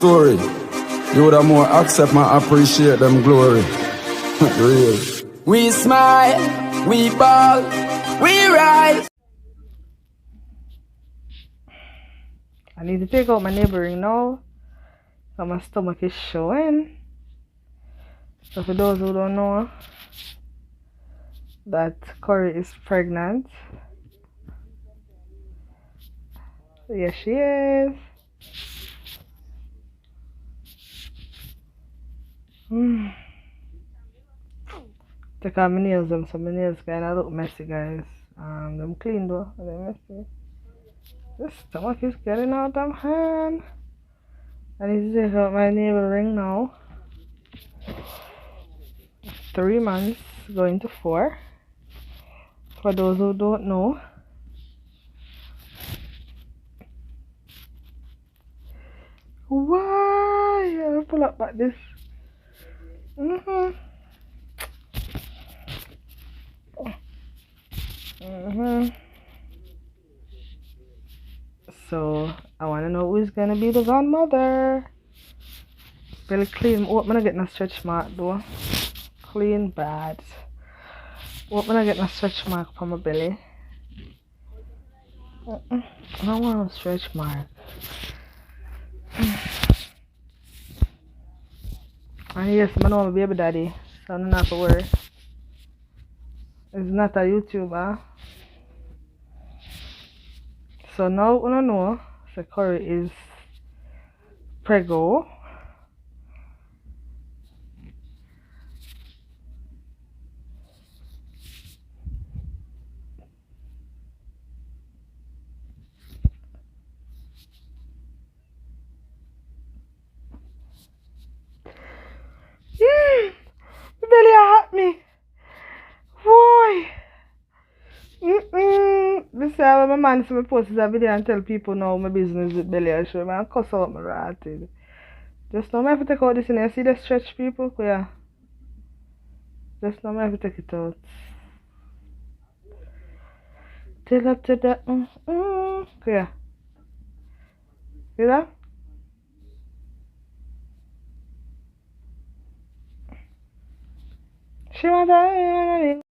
Story. You would have more accept and appreciate them glory. Real. We smile, we ball, we rise. I need to take out my neighboring now. So my stomach is showing. So for those who don't know, that Corey is pregnant. Yes, she is. Take out my nails, so my nails kind of look messy, guys. Them clean though, they're messy. This stomach is getting out of hand. I need to take out my navel ring now. 3 months, going to 4. For those who don't know. Why? I'll pull up back this. So I wanna know who's gonna be the godmother. Really clean. Hope I'm not getting a stretch mark though. Clean bad. Hope I'm not getting a stretch mark from my belly. I don't want a stretch mark. And yes, I know I'm a baby daddy, so I don't have to worry. It's not a YouTuber. So now I know so Corey is preggo. Belly hurt me. Boy. This time my man see me post this video and tell people now my business with belly and show me and cuss out my ratted. Just now I have to take out this in here. See the stretch people? Yeah. Just now I have to take it out. Till up to the yeah. See that? She want to